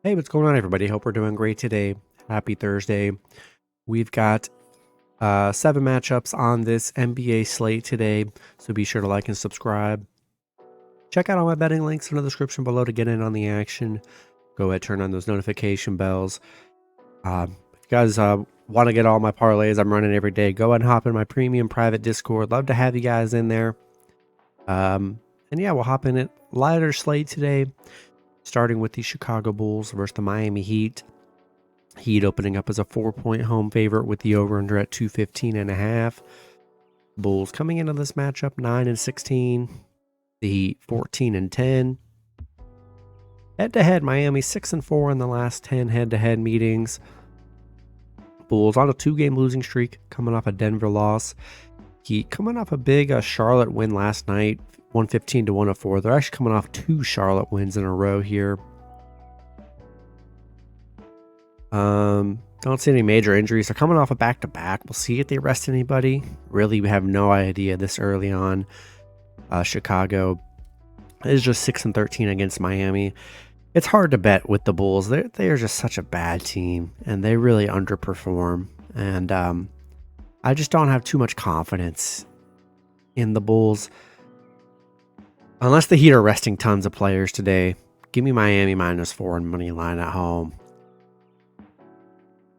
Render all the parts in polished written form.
Hey, what's going on, everybody? Hope we're doing great today. Happy Thursday. We've got 7 matchups on this NBA slate today, so be sure to like and subscribe. Check out all my betting links in the description below to get in on the action. Go ahead, turn on those notification bells. If you guys want to get all my parlays I'm running every day, go ahead and hop in my premium private Discord. Love to have you guys in there. And yeah, we'll hop in it. Lighter slate today, starting with the Chicago Bulls versus the Miami Heat. Heat opening up as a 4-point home favorite with the over-under at 215.5. Bulls coming into this matchup 9-16. The Heat 14-10. Head-to-head, Miami 6-4 in the last 10 head-to-head meetings. Bulls on a 2-game losing streak, coming off a Denver loss. Heat coming off a big Charlotte win last night, 115-104. They're actually coming off 2 Charlotte wins in a row here. Don't see any major injuries. They're coming off a back-to-back. We'll see if they rest anybody. Really, we have no idea this early on. Chicago is just 6-13 against Miami. It's hard to bet with the Bulls. They are just such a bad team, and they really underperform. And I just don't have too much confidence in the Bulls. Unless the Heat are resting tons of players today, give me Miami -4 and money line at home.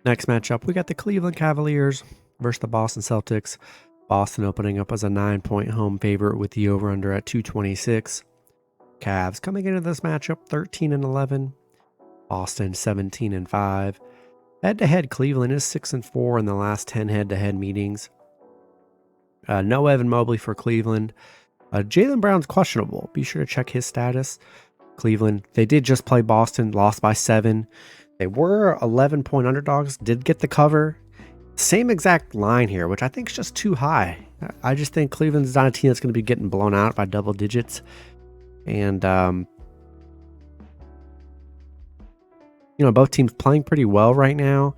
Next matchup, we got the Cleveland Cavaliers versus the Boston Celtics. Boston opening up as a 9-point home favorite with the over-under at 226. Cavs coming into this matchup 13-11. Boston 17-5. Head-to-head, Cleveland is 6-4 in the last 10 head-to-head meetings. No Evan Mobley for Cleveland. Jaylen Brown's questionable. Be sure to check his status. Cleveland, they did just play Boston, lost by 7. They were 11-point underdogs, did get the cover. Same exact line here, which I think is just too high. I just think Cleveland's not a team that's going to be getting blown out by double digits. And, both teams playing pretty well right now.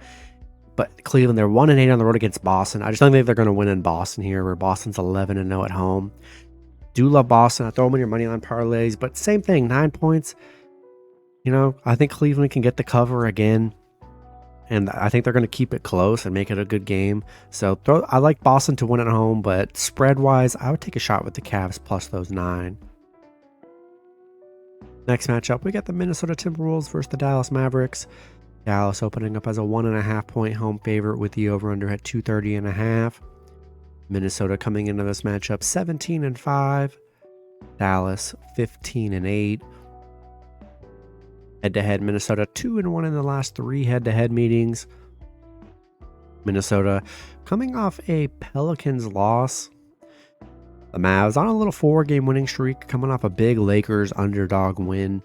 But Cleveland, they're 1-8 on the road against Boston. I just don't think they're going to win in Boston here, where Boston's 11-0 at home. Do love Boston. I throw them in your money line parlays, but same thing, 9 points. I think Cleveland can get the cover again, and I think they're going to keep it close and make it a good game. So I like Boston to win at home, but spread-wise, I would take a shot with the Cavs plus those 9. Next matchup, we got the Minnesota Timberwolves versus the Dallas Mavericks. Dallas opening up as a 1.5-point home favorite with the over-under at 230.5. Minnesota coming into this matchup 17-5. Dallas 15-8. Head-to-head, Minnesota 2-1 in the last 3 head-to-head meetings. Minnesota coming off a Pelicans loss. The Mavs on a little 4-game winning streak, coming off a big Lakers underdog win.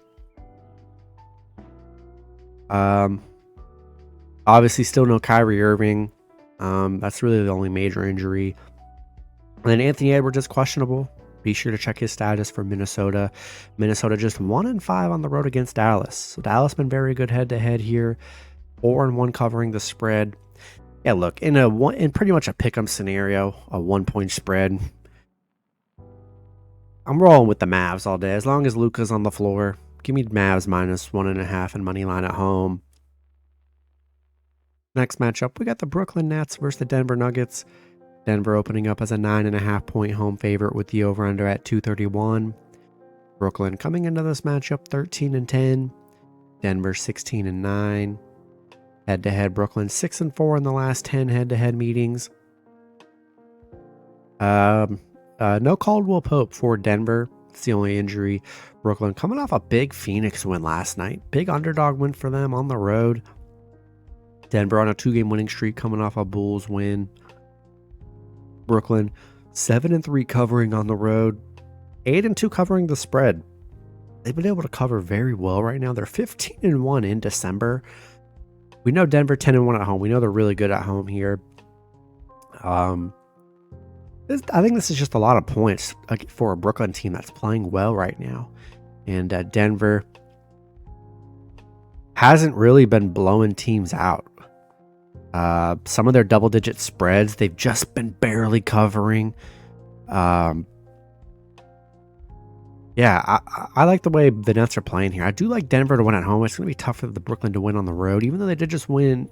Obviously still no Kyrie Irving. That's really the only major injury. And then Anthony Edwards is questionable. Be sure to check his status for Minnesota. Minnesota just 1-5 on the road against Dallas. So Dallas been very good head-to-head here. 4-1 covering the spread. Yeah, look, in pretty much a pick'em scenario, a 1-point spread, I'm rolling with the Mavs all day. As long as Luka's on the floor, give me Mavs -1.5 and money line at home. Next matchup, we got the Brooklyn Nets versus the Denver Nuggets. Denver opening up as a 9.5-point home favorite with the over-under at 231. Brooklyn coming into this matchup 13-10. Denver 16-9. Head-to-head, Brooklyn 6-4 in the last 10 head-to-head meetings. No Caldwell Pope for Denver. It's the only injury. Brooklyn coming off a big Phoenix win last night. Big underdog win for them on the road. Denver on a 2-game winning streak, coming off a Bulls win. Brooklyn 7-3 covering on the road, 8-2 covering the spread. They've been able to cover very well right now. They're 15-1 in December. We know Denver 10-1 at home. We know they're really good at home here. I think this is just a lot of points for a Brooklyn team that's playing well right now. And Denver hasn't really been blowing teams out. Some of their double-digit spreads, they've just been barely covering. Yeah, I like the way the Nets are playing here. I do like Denver to win at home. It's going to be tough for the Brooklyn to win on the road, even though they did just win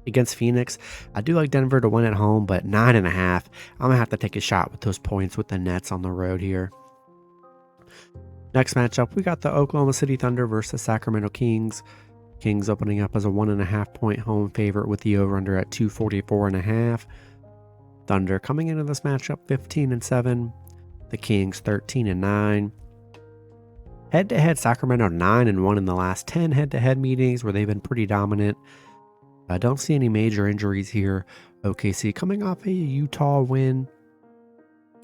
against Phoenix. I do like Denver to win at home, but 9.5. I'm going to have to take a shot with those points with the Nets on the road here. Next matchup, we got the Oklahoma City Thunder versus Sacramento Kings. Kings opening up as a 1.5 point home favorite with the over-under at 244.5. Thunder coming into this matchup 15-7. The Kings 13-9. Head-to-head, Sacramento 9-1 in the last 10 head-to-head meetings where they've been pretty dominant. I don't see any major injuries here. OKC coming off a Utah win.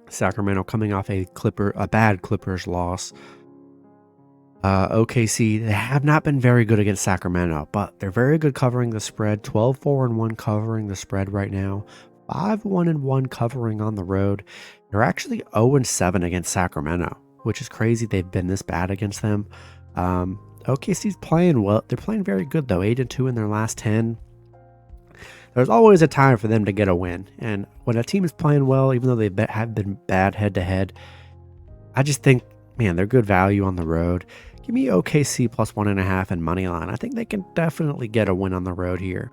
Sacramento coming off a bad Clippers loss. OKC, they have not been very good against Sacramento, but they're very good covering the spread. 12-4-1 covering the spread right now. 5-1-1 covering on the road. They're actually 0-7 against Sacramento, which is crazy. They've been this bad against them. OKC's playing well. They're playing very good though. 8-2 in their last 10. There's always a time for them to get a win, and when a team is playing well, even though they have been bad head-to-head, I just think, man, they're good value on the road. Give me OKC plus 1.5 and money line. I think they can definitely get a win on the road here.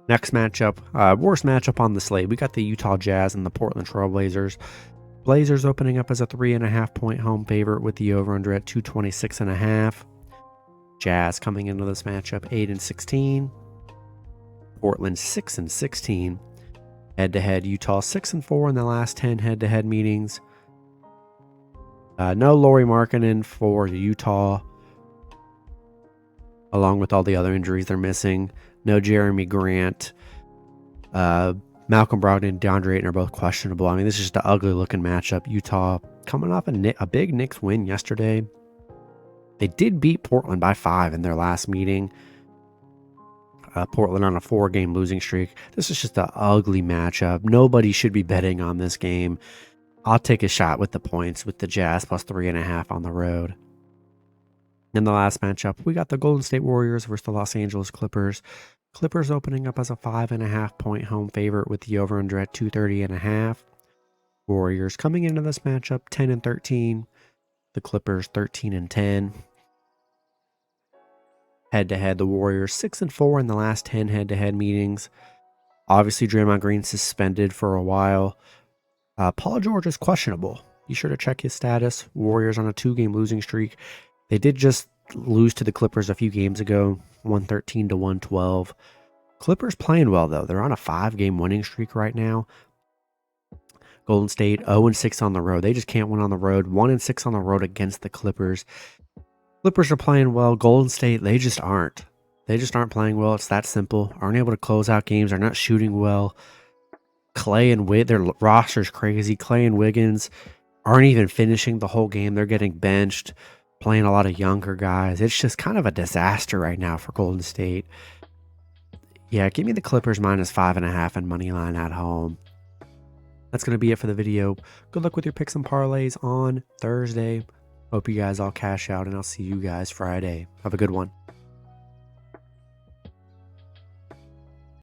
Next matchup, worst matchup on the slate. We got the Utah Jazz and the Portland Trail Blazers. Blazers opening up as a 3.5 point home favorite with the over-under at 226.5. Jazz coming into this matchup 8-16. Portland 6-16. Head-to-head, Utah 6-4 in the last 10 head-to-head meetings. No Lauri Markkanen for Utah, along with all the other injuries they're missing. No Jeremy Grant. Malcolm Brogdon and DeAndre Ayton are both questionable. I mean, this is just an ugly-looking matchup. Utah coming off a big Knicks win yesterday. They did beat Portland by 5 in their last meeting. Portland on a 4-game losing streak. This is just an ugly matchup. Nobody should be betting on this game. I'll take a shot with the points with the Jazz plus 3.5 on the road. In the last matchup, we got the Golden State Warriors versus the Los Angeles Clippers. Clippers opening up as a 5.5 point home favorite with the over-under at 230.5. Warriors coming into this matchup 10-13. The Clippers 13-10. Head-to-head, the Warriors 6-4 in the last 10 head-to-head meetings. Obviously, Draymond Green suspended for a while. Paul George is questionable. Be sure to check his status. Warriors on a 2-game losing streak. They did just lose to the Clippers a few games ago, 113-112. Clippers playing well, though. They're on a 5-game winning streak right now. Golden State 0-6 on the road. They just can't win on the road. 1-6 on the road against the Clippers. Clippers are playing well. Golden State, they just aren't. They just aren't playing well. It's that simple. Aren't able to close out games. They're not shooting well. Clay and their roster's crazy. Clay and Wiggins aren't even finishing the whole game. They're getting benched, playing a lot of younger guys. It's just kind of a disaster right now for Golden State. Yeah, give me the Clippers minus 5.5 and money line at home. That's going to be it for the video. Good luck with your picks and parlays on Thursday. Hope you guys all cash out, and I'll see you guys Friday. Have a good one.